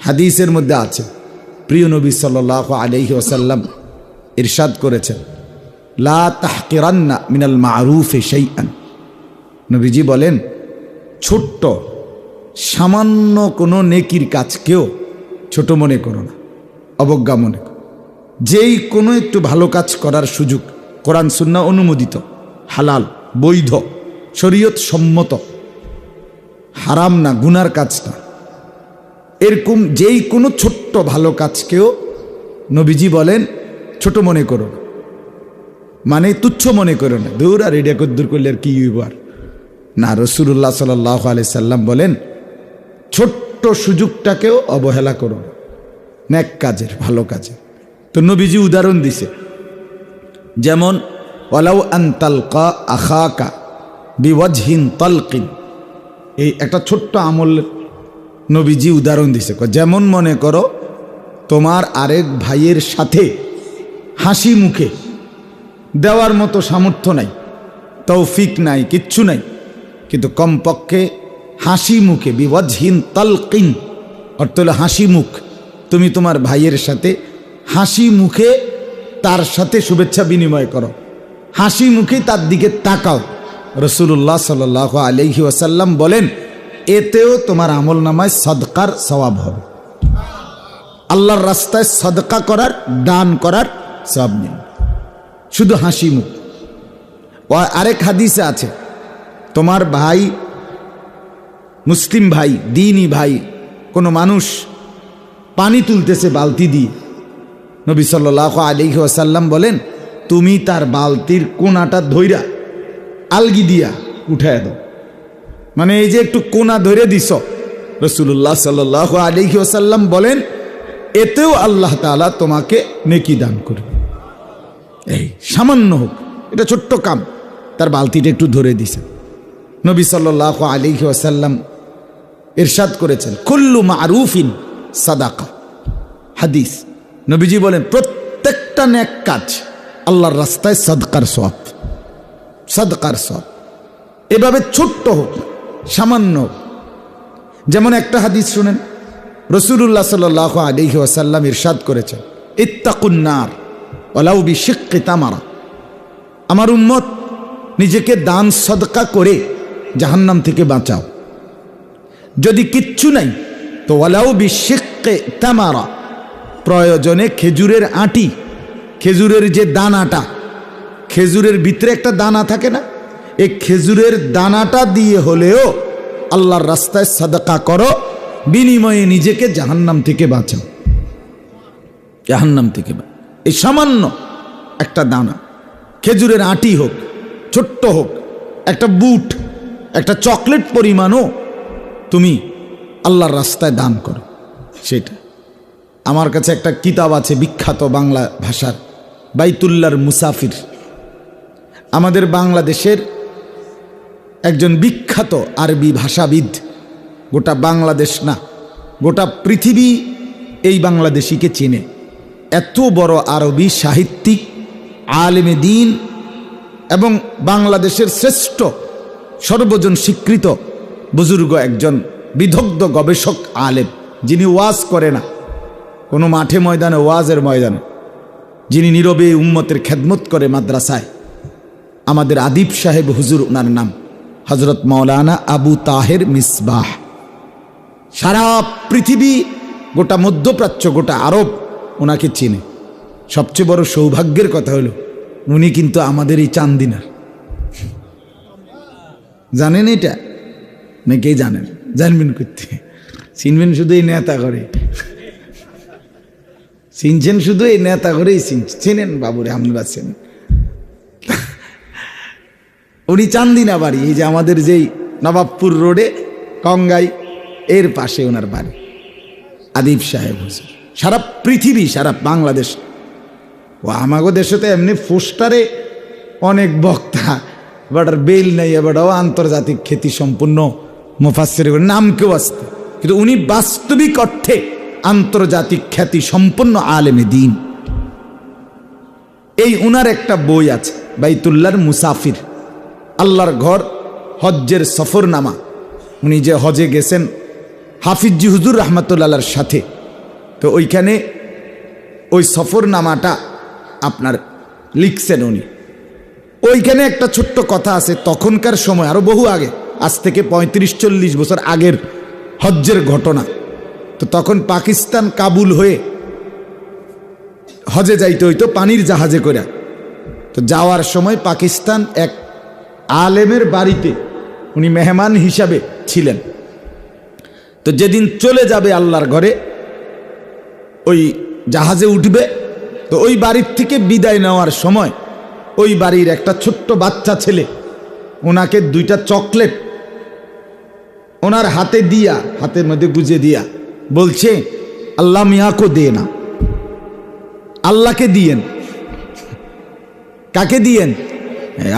হাদিসের মধ্যে আছে, প্রিয় নবী সাল্লাল্লাহু আলাইহি ওয়াসাল্লাম ইরশাদ করেছেন, লা তাহকিরান্না মিনাল মারুফি শাইআন। নবীজি বলেন, ছোট্ট সামান্য কোনো নেকির কাজকেও ছোট মনে করো না, অবজ্ঞা মনে করো। যেই কোনো একটু ভালো কাজ করার সুযোগ কোরআন সুন্নাহ অনুমোদিত, হালাল, বৈধ, শরীয়ত সম্মত, হারাম না, গুনার কাজ না, এরকম যেই কোনো ছোট্ট ভালো কাজকেও নবীজি বলেন ছোট মনে করো না, মানে তুচ্ছ মনে করো না, দূর আর এটা কদ্দুর করলে আর কি হইব আর না। রাসূলুল্লাহ সাল্লাল্লাহু আলাইহি সাল্লাম বলেন, ছোট্ট সুযোগটাকেও অবহেলা করো না, নেক কাজের, ভালো কাজের। তো নবীজি উদাহরণ দিছে, যেমন ওয়ালাউ আন তালকা আখাকা বিওয়াজহিন তালকিন, এই একটা ছোট্ট আমল নবীজি উদাহরণ দিছে। যেমন মনে করো তোমার আরেক ভাইয়ের সাথে হাসি মুখে দেওয়ার মতো সামর্থ্য নাই, তৌফিক নাই, কিচ্ছু নাই, কিন্তু কমপক্ষে হাসি মুখে, বিওয়াজহিন তালকিন অর্থ হলো হাসি মুখ, তুমি তোমার ভাইয়ের সাথে হাসি মুখে তার সাথে শুভেচ্ছা বিনিময় করো, হাসি মুখে তার দিকে তাকাও। রাসূলুল্লাহ সাল্লাল্লাহু আলাইহি ওয়াসাল্লাম বলেন, এতেও তোমার আমল নামায় সদকার সওয়াব হবে। আল্লাহর রাস্তায় সদকা করার, দান করার সওয়াব নেই, শুধু হাসি মুখ। আরেক হাদিসে আছে, তোমার ভাই, মুসলিম ভাই, দ্বীনি ভাই, কোনো মানুষ পানি তুলতেছে বালতি দিয়ে, নবী সাল্লাল্লাহু আলাইহি ওয়াসাল্লাম বলেন, তুমি তার বালতির কোনাটা ধইরা আলগি দিয়া উঠায় দাও, মানে এই যে একটু কোনা ধরে দিছ, রাসূলুল্লাহ সাল্লাল্লাহু আলাইহি ওয়াসাল্লাম বলেন, এতেও আল্লাহ তাআলা তোমাকে নেকি দান করবে। এই সামান্য হোক, এটা ছোট্ট কাম, তার বালতিটা একটু ধরে দিছে। নবী সাল্লাল্লাহু আলাইহি ওয়াসাল্লাম ইরশাদ করেছেন, কুল্লু মারুফিন সাদাকা। হাদিস, নবীজি বলেন, প্রত্যেকটা নেক কাজ আল্লাহর রাস্তায় সদকার সওয়াব, সদকার সওয়াব। এভাবে ছোট্ট হোক, সামান্য হোক। যেমন একটা হাদিস শুনেন, রাসূলুল্লাহ সাল্লাল্লাহু আলাইহি ওয়াসাল্লাম ইরশাদ করেছেন, ইত্তাকুন নার ওয়ালাউ বিশিক্কি তামারা। আমার উম্মত, নিজেকে দান সদকা করে জাহান্নাম থেকে বাঁচাও। যদি কিচ্ছু নাই তো ওয়ালাউ বিশিক্কি তামারা, প্রয়োজনে খেজুরের আটি, খেজুরের যে দানাটা, খেজুরের ভিতরে একটা দানা থাকে না, এই খেজুরের দানাটা দিয়ে হলেও আল্লাহর রাস্তায় সাদাকা করো, বিনিময়ে নিজেকে জাহান্নাম থেকে বাঁচাও, জাহান্নাম থেকে। এই সামান্য একটা দানা, খেজুরের আটি হোক, ছোট্ট হোক, একটা বুট, একটা চকলেট পরিমাণও তুমি আল্লাহর রাস্তায় দান করো। সেটা আমার কাছে একটা কিতাব আছে বিখ্যাত বাংলা ভাষার, বাইতুল্লাহর মুসাফির। আমাদের বাংলাদেশের একজন বিখ্যাত আরবি ভাষাবিদ, গোটা বাংলাদেশ না গোটা পৃথিবী এই বাংলাদেশিকে চেনে। এত বড় আরবি সাহিত্যিক, আলেমে দ্বীন এবং বাংলাদেশের শ্রেষ্ঠ সর্বজন স্বীকৃত বুজুর্গ একজন বিদগ্ধ গবেষক আলেম, যিনি ওয়াজ করে না কোনো মাঠে ময়দানে, ওয়াজের ময়দানে, যিনি নীরবে উম্মতের খেদমত করে মাদ্রাসায়। আমাদের আদিব সাহেব হুজুর, ওনার নাম হজরত মাওলানা আবু তাহের মিসবাহ। সারা পৃথিবী, গোটা মধ্যপ্রাচ্য, গোটা আরব ওনাকে চিনে। সবচেয়ে বড় সৌভাগ্যের কথা হলো উনি কিন্তু আমাদের এই চান্দিনার। জানেন এটা? নাকি জানেন? জানবেন করতে, চিনবেন শুধু এই নেতা করে, চিনছেন শুধু এই নেতা করেই চিনেন। বাবুরে আমরা চেনেন, উনি চান্দিনা বাড়ি, এই যে আমাদের যেই নবাবপুর রোডে কঙ্গাই, এর পাশে ওনার বাড়ি। আদিব সাহেব হুজুর সারা পৃথিবী, সারা বাংলাদেশ ও আমাগো দেশে তো এমনি পোস্টারে অনেক বক্তা, বাট আর বেল নাই, এবারও আন্তর্জাতিক খ্যাতি সম্পূর্ণ মুফাসসির নাম কেউ আসতে, কিন্তু উনি বাস্তবিক অর্থে আন্তর্জাতিক খ্যাতি সম্পন্ন আলেমে দ্বীন। এই উনার একটা বই আছে, বাইতুল্লাহর মুসাফির, আল্লাহর ঘর, হজ্জের সফরনামা। উনি যে হজে গেছেন হাফিজি হুজুর রহমতুল্লাহর সাথে। তো ওইখানে ওই সফরনামাটা আপনার লিখছেন উনি। ওইখানে একটা ছোট্ট কথা আছে, তখনকার সময় আরো বহু আগে, আজ থেকে 35-40 বছর আগের হজ্জের ঘটনা। তো তখন পাকিস্তান কাবুল হয়ে হজে যাইতে হইতো পানির জাহাজে করে। তো যাওয়ার সময় পাকিস্তান এক আলেমের বাড়িতে উনি মেহমান হিসাবে ছিলেন। তো যেদিন চলে যাবে আল্লাহর ঘরে, ওই জাহাজে উঠবে, তো ওই বাড়ির থেকে বিদায় নেওয়ার সময় ওই বাড়ির একটা ছোট্ট বাচ্চা ছেলে ওনাকে 2টা চকলেট ওনার হাতে দিয়া, হাতের মধ্যে গুজে দিয়া বলছে, আল্লাহ মিয়াকে দে না, আল্লাহকে দিয়েন। কাকে দিয়েন?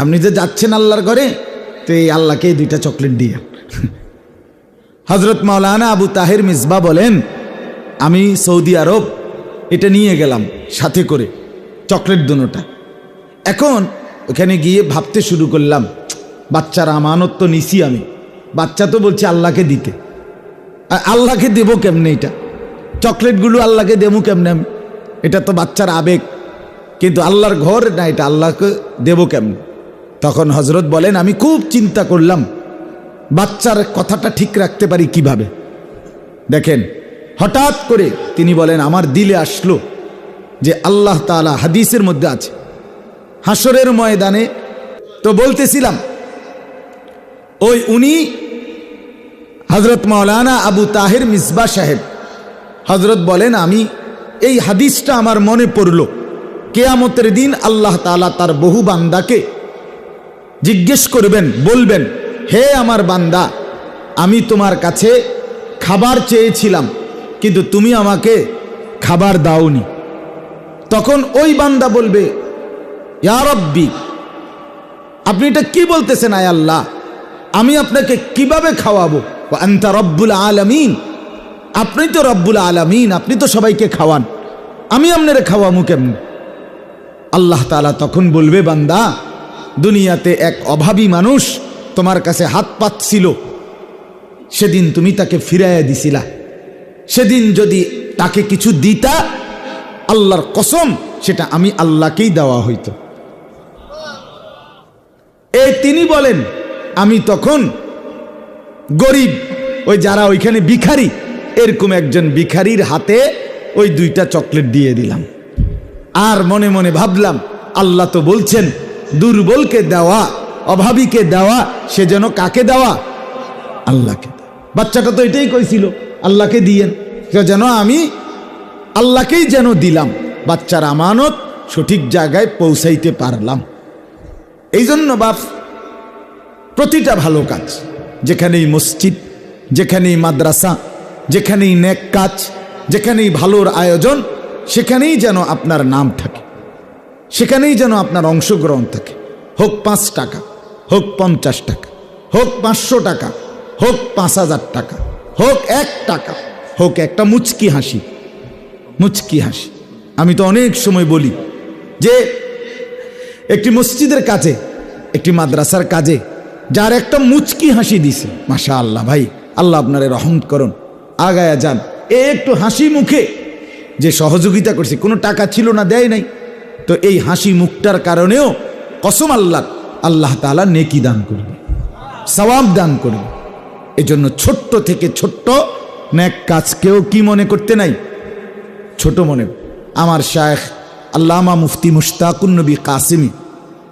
আপনি যে যাচ্ছেন আল্লাহর ঘরে, তো এই আল্লাহকে 2টা চকলেট দিয়ে। হজরত মাওলানা আবু তাহের মিসবা বলেন, আমি সৌদি আরব এটা নিয়ে গেলাম সাথে করে, চকলেট দুটোটা। এখন ওখানে গিয়ে ভাবতে শুরু করলাম, বাচ্চার আমানত তো নিছি আমি, বাচ্চা তো বলছে আল্লাহকে দিতে, আল্লাহকে দেব কেমনে? এটা চকলেটগুলো আল্লাহকে দেবো কেমনে আমি? এটা তো বাচ্চার আবেগ, কিন্তু আল্লাহর ঘর না, এটা আল্লাহকে দেব কেমনে? তখন হজরত বলেন, আমি খুব চিন্তা করলাম বাচ্চার কথাটা ঠিক রাখতে পারি কিভাবে। দেখেন, হঠাৎ করে তিনি বলেন, আমার দিলে আসলো যে আল্লাহ তাআলা হাদিসের মধ্যে আছে, হাসরের ময়দানে। তো বলতেছিলাম ওই উনি হজরত মাওলানা আবু তাহের মিসবা সাহেব, হজরত বলেন, আমি এই হাদিসটা আমার মনে পড়ল, কিয়ামতের দিন আল্লাহ তাআলা তার বহু বান্দাকে জিজ্ঞেস করবেন, বলবেন, হে আমার বান্দা, আমি তোমার কাছে খাবার চেয়েছিলাম কিন্তু তুমি আমাকে খাবার দাওনি। তখন ওই বান্দা বলবে, ইয়া রব্বি, আপনি এটা কি বলতেছেন আয় আল্লাহ, আমি আপনাকে কিভাবে খাওয়াবো? ওয়া আনতা রব্বুল আলামিন, আপনি তো রব্বুল আলামিন, আপনি তো সবাইকে খাওয়ান, আমি আপনারে খাওয়ামু কেমনে? আল্লাহ তাআলা তখন বলবে, বান্দা, দুনিয়াতে এক অভাবী মানুষ তোমার কাছে হাত পাতছিল, সেদিন তুমি তাকে ফিরাইয়া দিছিলা, সেদিন যদি তাকে কিছু দিতা, আল্লাহর কসম সেটা আমি আল্লাহকেই দেওয়া হইতো। এই তিনি বলেন, আমি তখন গরিব, ওই যারা ওইখানে ভিখারি, এরকম একজন ভিখারির হাতে ওই 2টা চকলেট দিয়ে দিলাম। আর মনে মনে ভাবলাম, আল্লাহ তো বলছেন দুর্বলকে দেওয়া, অভাবীকে দেওয়া, সে যেন কাকে দেওয়া? আল্লাহকে। বাচ্চাটা তো এটাই কইছিল, আল্লাহকে দিয়েন, যেন আমি আল্লাহকেই যেন দিলাম, বাচ্চার আমানত সঠিক জায়গায় পৌঁছাইতে পারলাম। এই জন্য বাপ, প্রতিটা ভালো কাজ, যেখানেই মসজিদ, যেখানেই মাদ্রাসা, যেখানেই নেক কাজ, যেখানেই ভালোর আয়োজন, সেখানেই যেন আপনার নাম থাকে, সেখানেই যেন আপনার অংশগ্রহণ থাকে। হোক 5 টাকা, হোক 50 টাকা, হোক 500 টাকা, হোক 5000 টাকা, হোক 1 টাকা, হোক একটা মুচকি হাসি, মুচকি হাসি। আমি তো অনেক সময় বলি যে একটি মসজিদের কাজে, একটি মাদ্রাসার কাজে যার একটা মুচকি হাসি দিছে, মাশাআল্লাহ ভাই, আল্লাহ আপনারে রহমত করুন, আগায়া যান। একটু হাসি মুখে যে সহযোগিতা করছে, কোনো টাকা ছিল না, দেয় নাই, তো এই হাসি মুখটার কারণেও কসম আল্লাহ তাআলা নেকি দান করবে, সওয়াব দান করবে। এজন্য ছোট্ট থেকে ছোট্ট নেক কাজকেও কি মনে করতে নাই, ছোট মনে। আমার শায়েখ আল্লামা মুফতি মুশতাকুন নবী কাসিমি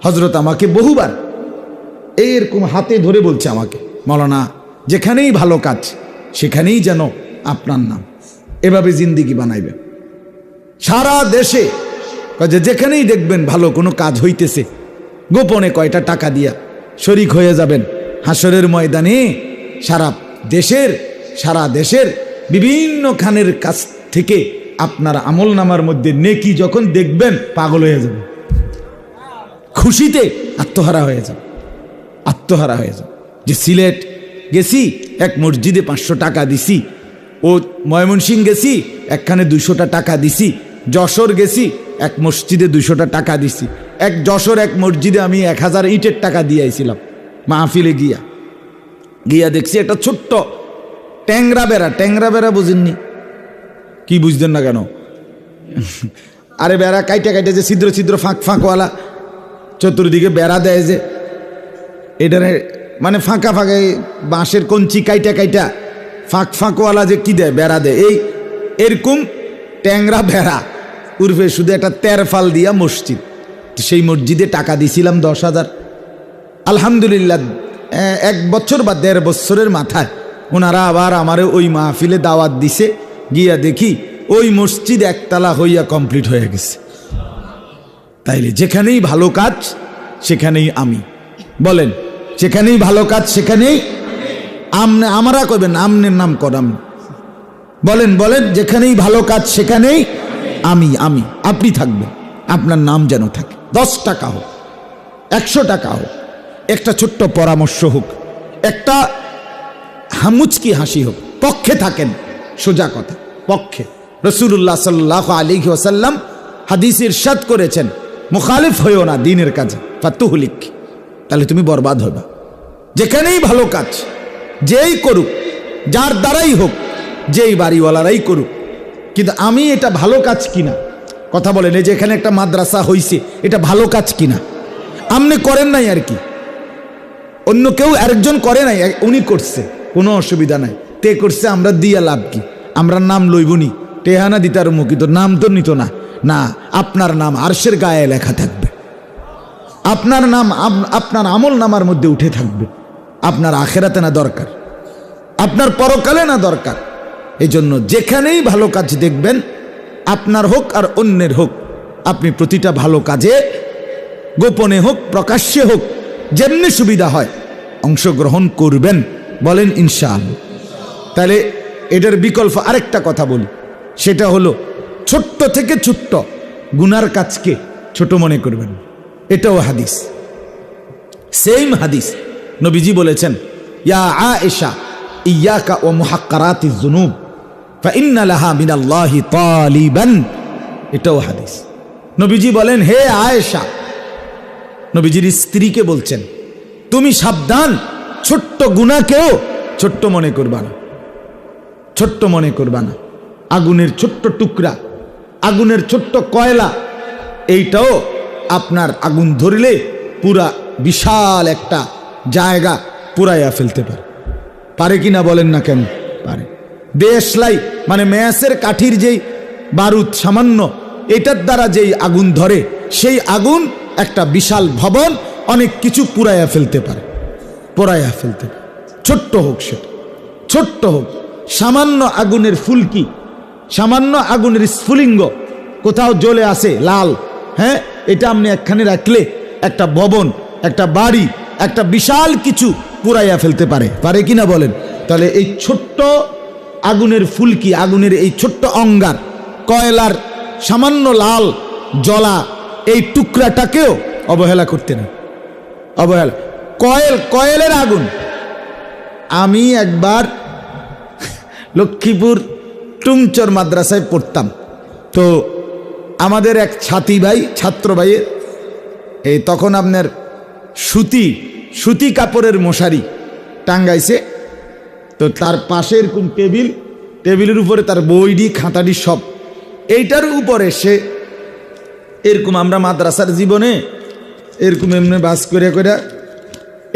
হজরত আমাকে বহুবার এরকম হাতে ধরে বলছে আমাকে, মাওলানা, যেখানেই ভালো কাজ সেখানেই যেন আপনার নাম, এভাবে জিন্দিগি বানাইবেন। সারা দেশে যেখানেই দেখবেন ভালো কোনো কাজ হইতেছে, গোপনে কয়টা টাকা দিয়া শরিক হয়ে যাবেন। হাসরের ময়দানে সারা দেশের বিভিন্ন খানের কাছ থেকে আপনার আমল নামার মধ্যে নেকি যখন দেখবেন, পাগল হয়ে যাবে, খুশিতে আত্মহারা হয়ে যাবে, আত্মহারা হয়ে যাবে। যে সিলেট গেছি, এক মসজিদে 500 টাকা দিছি, ও ময়মনসিং গেছি, একখানে 200টা টাকা দিছি, যশোর গেছি, এক মসজিদে 200টা টাকা দিছি, যশোর এক মসজিদে আমি 1000 ইটের টাকা দিয়েছিলাম। মাহফিলে গিয়া দেখছি একটা ছোট্ট ট্যাংরা বেড়া, ট্যাংরা বেড়া বুঝেননি? কি বুঝতেন না কেন? আরে বেড়া কাইটা কাইটা যে ছিদ্র ছিদ্র ফাঁক ফাঁকওয়ালা চতুর্দিকে বেড়া দেয় যে, এটারে মানে ফাঁকা ফাঁকা বাঁশের কঞ্চি কাইটা কাইটা ফাঁক ফাঁকওয়ালা যে কি দেয়, বেড়া দেয়, এই এরকম ট্যাংরা বেড়া উর্ফে শুধু একটা তেরফাল দিয়া মসজিদ। সেই মসজিদে টাকা দিছিলাম 10,000। আলহামদুলিল্লাহ 1 বছর বা 1.5 বছরের মাথায় ওনারা আবার আমারে ওই মাহফিলে দাওয়াত দিছে, গিয়া দেখি ওই মসজিদ একতলা হইয়া কমপ্লিট হয়ে গেছে। তাইলে যেখানেই ভালো কাজ সেখানেই আমি, বলেন যেখানেই ভালো কাজ সেখানেই আমনে, আমরা কইবেন আমনের নাম করাম, বলেন বলেন যেখানেই ভালো কাজ সেখানেই আমি, আপনি থাকবেন, আপনার নাম যেন থাকে। 10 টাকা হোক, 100 টাকা হোক, একটা ছোট্ট পরামর্শ হোক, একটা হামুচকি হাসি হোক, পক্ষে থাকেন। সোজা কথা, পক্ষে। রাসূলুল্লাহ সাল্লাল্লাহু আলাইহি ওয়াসাল্লাম হাদিসে ইরশাদ করেছেন, মুখালিফ হইও না দ্বীনের কাজে, ফাতুহলিক, তাহলে তুমি বরবাদ হবা। যেখানেই ভালো কাজ যেই করুক, যার দ্বারাই হোক, যেই বাড়িওয়ালারাই করুক, কিন্তু আমি এটা ভালো কাজ কিনা কথা বলেন। এই যে এখানে একটা মাদ্রাসা হইছে, এটা ভালো কাজ কিনা? আপনি করেন নাই আর কি, অন্য কেউ আরেকজন করে নাই, উনি করছে, কোনো অসুবিধা নাই। তে করছে, আমরা দিয়া লাভ কি? আমরা নাম লইবনি, টেহানা দিতার মুখী, তো নাম তো নিত না। না, আপনার নাম আরশের গায়ে লেখা থাকবে, আপনার নাম আপনার আমল নামার মধ্যে উঠে থাকবে। আপনার আখেরাতে না দরকার, আপনার পরকালে না দরকার। এই জন্য যেখানেই ভালো কাজ দেখবেন, আপনার হোক আর অন্যের হোক, আপনি প্রতিটা ভালো কাজে গোপনে হোক প্রকাশ্যে হোক, যেমনি সুবিধা হয় অংশগ্রহণ করবেন, বলেন ইনশাআল্লাহ। তাহলে এটার বিকল্প আরেকটা কথা বলি, সেটা হলো ছোট্ট থেকে ছোট্ট গুনার কাজকে ছোট মনে করবেন। এটাও হাদিস, সেম হাদিস। নবীজি বলেছেন, ইয়া আয়েশা ইয়াকা ওয়া মুহাক্কারাতিজ যুনুব ফাইন্না লাহা মিনাল্লাহি তালিবান। এটাও হাদিস। নবীজি বলেন, হে আয়েশা, নবীজির স্ত্রীকে বলছেন, তুমি সাবধান, ছোট্ট গুনাহকেও ছোট্ট মনে করবা না, ছোট্ট মনে করবা না। আগুনের ছোট্ট টুকরা, আগুনের ছোট্ট কয়লা, এইটাও আপনার আগুন ধরলে পুরা বিশাল একটা জায়গা পুরাইয়া ফেলতে পারে। পারে কিনা বলেন না কেন? পারে। দেশলাই মানে ম্যাসের কাঠির যেই বারুদ সামান্য, এটার দ্বারা যেই আগুন ধরে, সেই আগুন একটা বিশাল ভবন অনেক কিছু পুরাইয়া ফেলতে পারে, পোড়াইয়া ফেলতে পারে। ছোট্ট হোক সেটা, ছোট্ট হোক। সামান্য আগুনের ফুলকি, সামান্য আগুনের স্ফুলিঙ্গ কোথাও জ্বলে আসে লাল, হ্যাঁ, এটা আপনি একখানে রাখলে একটা ভবন, একটা বাড়ি, একটা বিশাল কিছু পুরাইয়া ফেলতে পারে, পারে কিনা বলেন? তাহলে এই ছোট্ট আগুনের ফুলকি, আগুনের এই ছোট্ট অঙ্গার, কয়লার সামান্য লাল জ্বলা এই টুকরাটাকেও অবহেলা করতে না, অবহেলা। কয়েলের আগুন। আমি একবার লক্ষ্মীপুর টুমচর মাদ্রাসায় পড়তাম, তো আমাদের এক ছাত্র ভাইয়ের এই তখন আপনার সুতি কাপড়ের মশারি টাঙ্গাইছে, তো তার পাশে এরকম টেবিলের উপরে তার বইডি খাতাডি সব, এইটার উপরে সে এরকম, আমরা মাদ্রাসার জীবনে এরকম এমনি বাস করে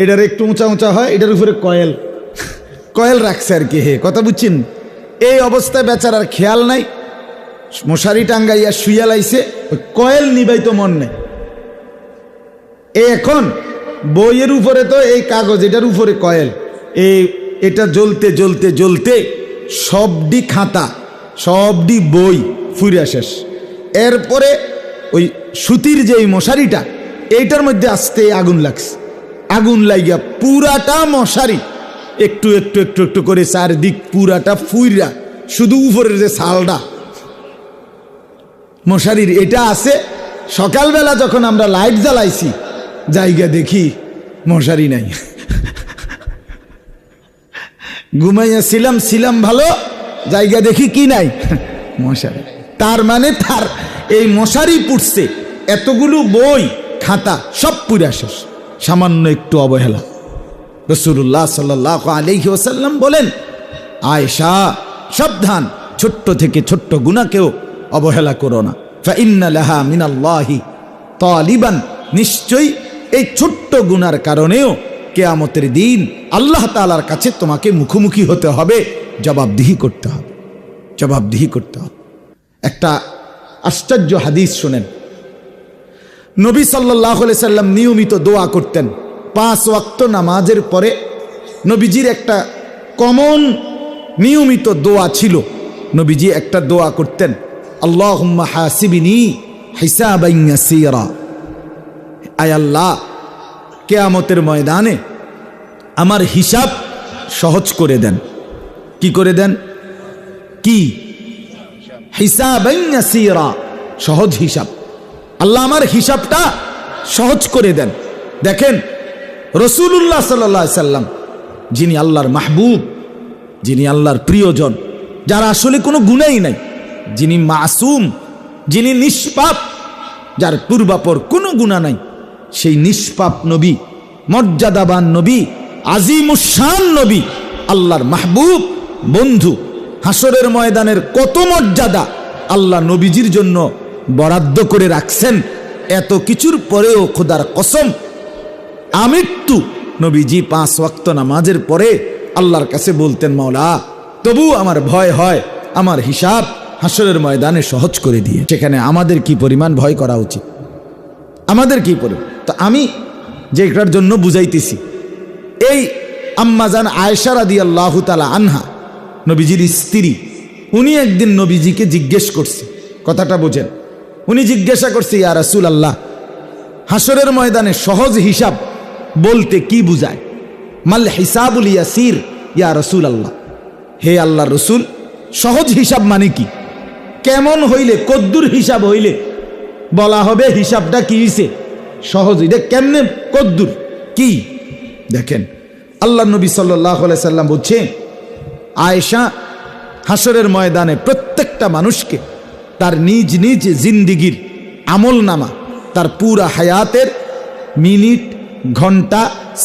এটার একটু উঁচা উঁচা হয়, এটার উপরে কয়েল রাখছে আর কি, হে কথা বুঝছেন? এই অবস্থায় বেচারার খেয়াল নাই, মশারি টাঙ্গাইয়া শুইয়া লাইছে, কয়েল নিবাই তো মন নেই। এখন বইয়ের উপরে তো এই কাগজ, এটার উপরে কয়েল, এটা জ্বলতে জ্বলতে জ্বলতে সবডি খাতা, সবডি বই ফুরিয়া শেষ। এরপরে ওই সুতির যে মশারিটা, এইটার মধ্যে আসতে আগুন লাগছে, আগুন লাগিয়া পুরাটা মশারি একটু একটু একটু একটু করে চারদিক পুরাটা ফুইরা, শুধু উপরের যে ছালটা মশারির এটা আছে। সকালবেলা যখন আমরা লাইট জ্বালাইছি, জায়গা দেখি মশারি নাই। ঘুমাইয়া ছিলাম ভালো, জায়গা দেখি কি নাই, মশারি। তার মানে তার এই মশারি পুড়ছে, এতগুলো বই খাতা সব পুরা শেষ, সামান্য একটু অবহেলা। রাসূলুল্লাহ সাল্লাল্লাহু আলাইহি ওয়াসাল্লাম বলেন, আয়েশা সাবধান, ছোট্ট থেকে ছোট্ট গুনাহকেও অবহেলা করো না। ফাইন্না লাহা মিনাল্লাহি তালিবান, নিশ্চয়ই এই ছোট্ট গুনার কারণেও কিয়ামতের দিন আল্লাহ তাআলার কাছে তোমাকে মুখোমুখি হতে হবে, জবাবদিহি করতে হবে, জবাবদিহি করতে হবে। একটা আশ্চর্য হাদিস শুনেন। নবী সাল্লাল্লাহু আলাইহি সাল্লাম নিয়মিত দোয়া করতেন। 5 ওয়াক্ত নামাজের পরে নবীজির একটা কমন নিয়মিত দোয়া ছিল। নবীজি একটা দোয়া করতেন, আল্লাহুম্মা হাসিবনি হিসাবান ইয়াসীরা। আয় আল্লাহ, কিয়ামতের ময়দানে আমার হিসাব সহজ করে দেন। কি করে দেন? কি? হিসাবান ইয়াসীরা, সহজ হিসাব। আল্লাহ আমার হিসাবটা সহজ করে দেন। দেখেন, রাসূলুল্লাহ সাল্লাল্লাহু আলাইহি সাল্লাম, যিনি আল্লাহর মাহবুব, যিনি আল্লাহর প্রিয়জন, যার আসলে কোনো গুনাহই নাই, যিনি মাসুম, যিনি নিষ্পাপ, যার পূর্বাপর কোনো গুনাহ নাই, সেই নিষ্পাপ নবী, মর্যাদাবান নবী, আজিমুশ শান নবী, আল্লাহর মাহবুব বন্ধু, হাসরের ময়দানের কত মর্যাদা আল্লাহ নবীজির জন্য বরাদ্দ করে রাখছেন। এত কিছুর পরেও খোদার কসম, আমৃত্যু নবীজি 5 ওয়াক্ত নামাজের পরে আল্লাহর কাছে বলতেন, মাওলা তবু আমার ভয় হয় আমার হিসাব হাসরের ময়দানে সহজ করে দিয়ে। সেখানে আমাদের কি পরিমাণ ভয় করা উচিত, আমাদের কি পরিমাণ। তো আমি যেটার জন্য বুঝাইতেছি, এই আম্মাজান আয়েশা রাদিয়াল্লাহু তাআলা আনহা, নবীজির স্ত্রী, উনি একদিন নবীজিকে জিজ্ঞেস করছে, কথাটা বোঝেন, উনি জিজ্ঞাসা করছে, ইয়া রাসূলুল্লাহ, হাসরের ময়দানে সহজ হিসাব বলতে কি বুঝায়? মাল হিসাবুল ইয়াসির ইয়া রাসূলুল্লাহ, হে আল্লাহর রাসূল, সহজ হিসাব মানে কি? কেমন হইলে, কদ্দুর হিসাব হইলে বলা হবে হিসাবটা কি হইছে সহজ? এটা কেমনে, কদ্দুর কি? দেখেন, আল্লাহ নবী সাল্লাল্লাহু আলাইহি সাল্লাম বলছে, আয়েশা হাসরের ময়দানে প্রত্যেকটা মানুষকে তার নিজ নিজ জিন্দিগির আমল নামা, তার পুরা হায়াতের মিনিট, ঘন্টা,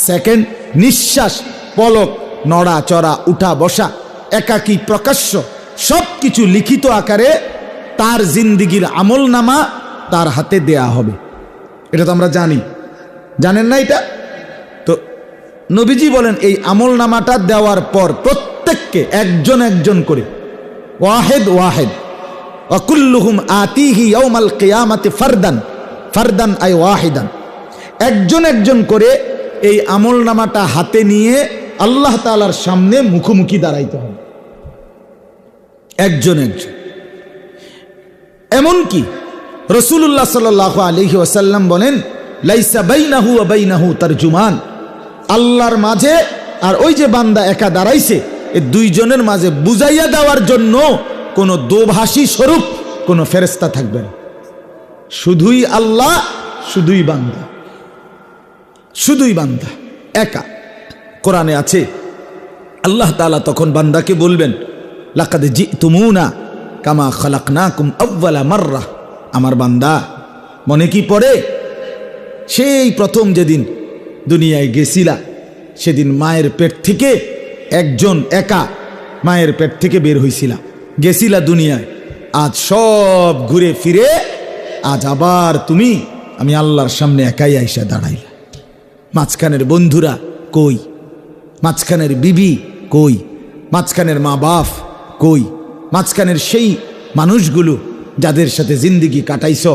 সেকেন্ড, নিঃশ্বাস, পলক, নড়াচড়া, উঠা বসা, একাকী, প্রকাশ্য, সব কিছু লিখিত আকারে তার জিন্দিগির আমল নামা তার হাতে দেয়া হবে। এটা তো আমরা জানি, জানেন না এটা? তো নবীজি বলেন, এই আমল নামাটা দেওয়ার পর প্রত্যেককে একজন একজন করে, ওয়াহেদ ওয়াহেদ, ওয়াকুল্লুহুম আতিহি ইয়াউমাল কিয়ামাতি ফারদান, ফারদান আই ওয়াহিদান, একজন একজন করে এই আমল নামাটা হাতে নিয়ে আল্লাহ তাআলার সামনে মুখোমুখি দাঁড়াইতে হবে, একজন একজন। এমনকি রাসূলুল্লাহ সাল্লাল্লাহু আলাইহি ওয়াসাল্লাম বলেন, লাইসা বাইনাহু ওয়া বাইনাহু তারজুমান, আল্লাহর মাঝে আর ওই যে বান্দা একা দাঁড়াইছে, এই দুইজনের মাঝে বুঝাইয়া দেওয়ার জন্য কোনো দোভাষী স্বরূপ কোনো ফেরেশতা থাকবে না। শুধুই আল্লাহ, শুধুই বান্দা, শুধুই বান্দা একা। কোরআনে আছে, আল্লাহ তাআলা তখন বান্দাকে বলবেন, লাকাদ জিতুমুনা কামা খালাকনাকুম আউয়ালা মাররা, আমার বান্দা মনে কি পড়ে সেই প্রথম যেদিন দুনিয়ায় গেছিলা, সেদিন মায়ের পেট থেকে একজন একা মায়ের পেট থেকে বের হইছিলা, গেছিলা দুনিয়ায়, আজ সব ঘুরে ফিরে আজ আবার তুমি আমি আল্লাহর সামনে একাই আইসা দাঁড়াইলা। মাঝখানের বন্ধুরা কই? মাঝখানের বিবি কই? মাঝখানের মা বাপ কই? মাঝখানের সেই মানুষগুলো যাদের সাথে জিন্দিগি কাটাইছ,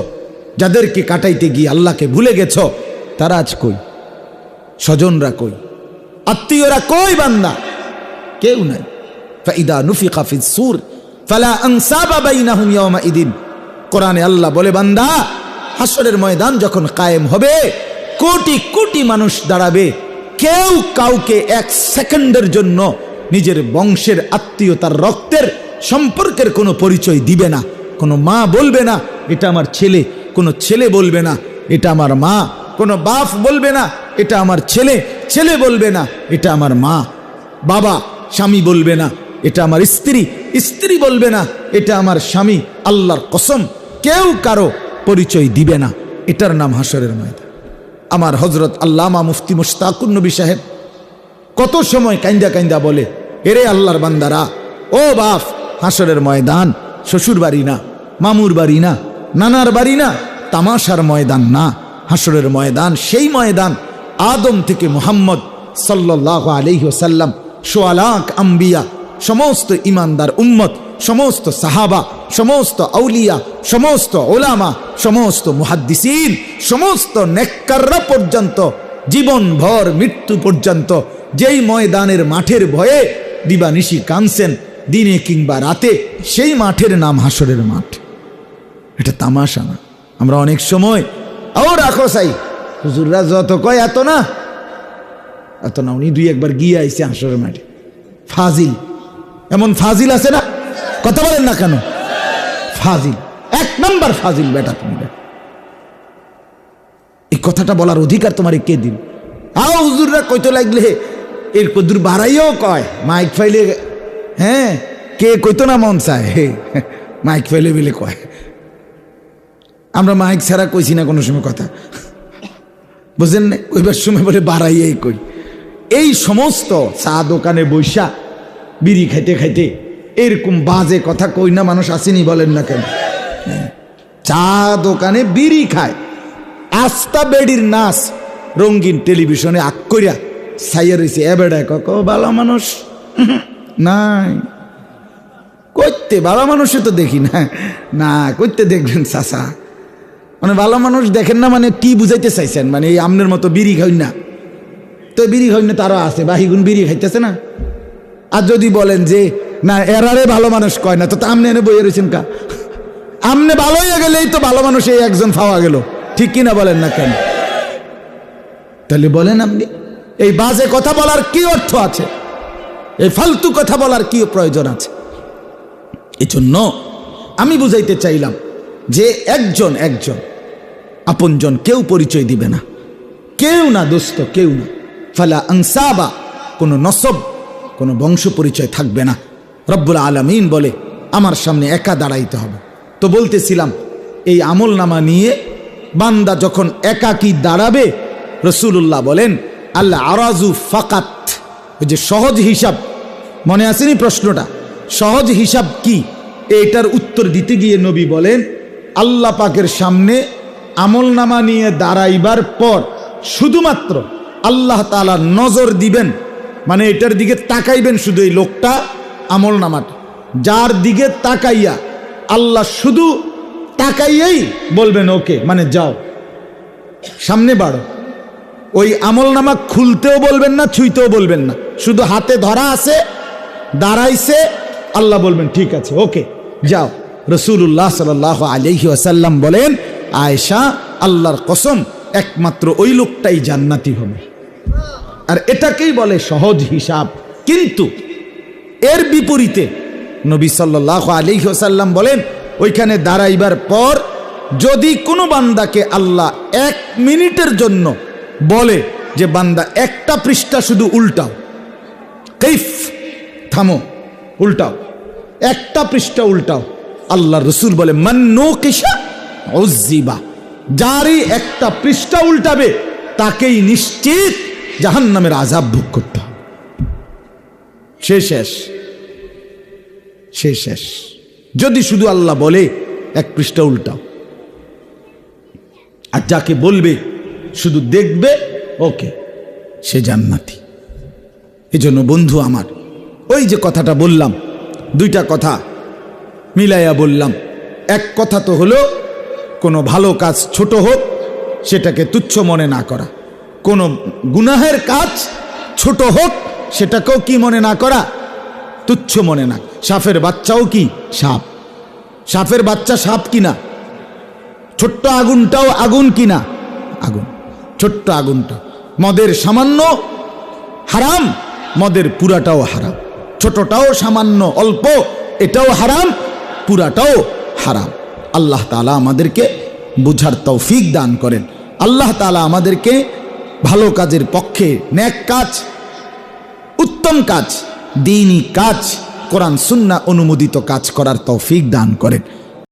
যাদেরকে কাটাইতে গিয়ে আল্লাহকে ভুলে গেছ, তারা আজ কই? স্বজনরা কই? আত্মীয়রা কই? বান্দা কেউ নাই। ফাইদা নুফিকা ফিস সূর ফালা আনসাবা বাইনাহুম ইয়াওমাইদিন, কোরআনে আল্লাহ বলে, বান্দা হাসরের ময়দান যখন কায়েম হবে, কোটি কোটি মানুষ দাঁড়াবে, কেউ কাউকে 1 সেকেন্ডের জন্য নিজের বংশের, আত্মীয়তার, রক্তের সম্পর্কের কোনো পরিচয় দিবে না। কোনো মা বলবে না এটা আমার ছেলে, কোনো ছেলে বলবে না এটা আমার মা, কোনো বাপ বলবে না এটা আমার ছেলে, ছেলে বলবে না এটা আমার মা, বাবা স্বামী বলবে না এটা আমার স্ত্রী, স্ত্রী বলবে না এটা আমার স্বামী। আল্লাহর কসম, কেউ কারো পরিচয় দিবে না। এটার নাম হাসরের ময়দান। আমার হযরত আল্লামা মুফতি মুশতাকুর নবী সাহেব কত সময় কাইন্দা কাইন্দা বলে, এরে আল্লাহর বান্দারা, ও বাপ, হাসরের ময়দান শ্বশুর বাড়ি না, মামুর বাড়ি না, নানার বাড়ি না, তামাশার ময়দান না। হাসরের ময়দান সেই ময়দান আদম থেকে মুহাম্মদ সাল্লাল্লাহু আলাইহি ওয়াসাল্লাম, সোয়া লাখ আম্বিয়া, সমস্ত ইমানদার উম্মত, সমস্ত সাহাবা, সমস্ত আউলিয়া, সমস্ত ওলামা, সমস্ত মুহাদ্দিসিন, সমস্ত নেককাররা পর্যন্ত জীবনভর মৃত্যু পর্যন্ত যেই ময়দানের মাঠের ভয়ে দিবানিশি কানছেন, দিনে কিংবা রাতে, সেই মাঠের নাম হাসরের মাঠ। এটা তামাশা না। আমরা অনেক সময় ও রাখো সাই, হুজুররা যত কয় এত না, এত না। উনি দুই একবার গিয়ে আইছে হাসরের মাঠে। ফাজিল, এমন ফাজিল আছে না? কথা বলেন না কেন? ফাজিল, এক নাম্বার ফাজিল বেটা তুমি। এই কথাটা বলার অধিকার তোমার কে দিল? আও হুজুররা কইতে লাগলে এর কদুর বাড়াইও কয়, মাইক ফাইলে, হ্যাঁ, কে কইতো না মন চায়, মাইক ফাইলে বলে কয়। আমরা মাইক ছাড়া কইছি না কোনো সময় কথা, বুঝলেন না? কইবার সময় বলে বাড়াইয়াই কই। এই সমস্ত চা দোকানে বৈশা বিড়ি খাইতে খাইতে এরকম বাজে কথা কই না মানুষ আসেনি, বলেন না কেন? চা দোকানে বিড়ি খায়, আস্তা বেডির নাচ রঙিন টেলিভিশনে আক করিয়া সাইয়া রয়েছে। এ বেড়ায় কক ভালো মানুষ নাই, করতে ভালো মানুষে তো দেখি না, না করতে দেখবেন চাচা, মানে ভালো মানুষ দেখেন না, মানে কি বুঝাইতে চাইছেন? মানে এই আমনের মতো বিড়ি খাই না, তো বিড়ি খাই না তারা আছে, বাহিগুন বিড়ি খাইতেছে না। আর যদি বলেন যে না এরারে ভালো মানুষ কয় না, তো আমনে এনে বইয়ে রয়েছেন কা? আমনে ভালো হয়ে গেলেই তো ভালো মানুষ এই একজন পাওয়া গেল, ঠিক কিনা বলেন না কেন? তাহলে বলেন আপনি এই বাজে কথা বলার কি অর্থ আছে? এই ফালতু কথা বলার কি প্রয়োজন আছে? এই জন্য আমি বুঝাইতে চাইলাম যে একজন একজন আপনজন কেউ পরিচয় দিবে না, কেউ না দোস্ত, কেউ না। ফালা আনসাবা, কোনো নসব, কোনো বংশ পরিচয় থাকবে না। রব্বুল আলামিন বলে আমার সামনে একা দাঁড়াইতে হবে। তো বলতেছিলাম এই আমল নামা নিয়ে বান্দা যখন একাকী দাঁড়াবে, রাসূলুল্লাহ বলেন আল্লাহ আরাজু ফাকাত, ওই যে সহজ হিসাব, মনে আসেনি প্রশ্নটা? সহজ হিসাব কি? এইটার উত্তর দিতে গিয়ে নবী বলেন আল্লাহ পাকের সামনে আমল নামা নিয়ে দাঁড়াইবার পর শুধুমাত্র আল্লাহ তাআলা নজর দিবেন, মানে এটার দিকে তাকাইবেন শুধু, এই লোকটা আমল নামাটা যার দিকে তাকাইয়া আল্লাহ শুধু তাকাইয়াই বলবেন ওকে, মানে যাও সামনে বাড়ো। ওই আমল নামা খুলতেও বলবেন না, ছুঁইতেও বলবেন না, শুধু হাতে ধরা আছে, দাঁড়াইছে, আল্লাহ বলবেন ঠিক আছে ওকে যাও। রাসূলুল্লাহ সাল্লাল্লাহু আলাইহি ওয়াসাল্লাম বলেন আয়েশা, আল্লাহর কসম একমাত্র ওই লোকটাই জান্নাতি হবে। আর এটাকেই বলে সহজ হিসাব। কিন্তু এর বিপরীতে নবী সাল্লাল্লাহু আলাইহি ওয়াসাল্লাম বলেন ওইখানে দাঁড়াইবার পর যদি কোনো বান্দাকে আল্লাহ 1 মিনিটের জন্য বলে যে বান্দা একটা পৃষ্ঠা শুধু উল্টাও, কাইফ, থামো, উল্টাও, একটা পৃষ্ঠা উল্টাও, আল্লাহ রসুল বলে মান নুকিশা উযিবা, যারই একটা পৃষ্ঠা উল্টাবে তাকেই নিশ্চিত জাহান্নামের আযাব ভোগ করতে হবে। শেষ যদি শুধু আল্লাহ বলে 1 পৃষ্ঠা উল্টাও, আর যাকে বলবে শুধু দেখবে ওকে, সে জান্নাতি। এই জন্য বন্ধু আমার, ওই যে কথাটা বললাম, 2টা কথা মিলাইয়া বললাম। এক কথা তো হলো কোনো ভালো কাজ ছোট হোক সেটাকে তুচ্ছ মনে না করা, কোনো গুনাহের কাজ ছোট হোক সেটাকেও কি মনে না করা, তুচ্ছ মনে না। সাপের বাচ্চাও কি সাপ, সাপের বাচ্চা সাপ কিনা, ছোট্ট আগুনটাও আগুন কিনা, আগুন, ছোট্ট আগুনটা। মদের সামান্য হারাম, মদের পুরাটাও হারাম, ছোটটাও সামান্য অল্প এটাও হারাম, পুরাটাও হারাম। আল্লাহ তাআলা আমাদেরকে বুঝার তৌফিক দান করেন। আল্লাহ তাআলা আমাদেরকে ভালো কাজের পক্ষে, নেক কাজ, উত্তম কাজ, দ্বীনি কাজ, কোরআন সুন্নাহ অনুমোদিত কাজ করার তৌফিক দান করেন।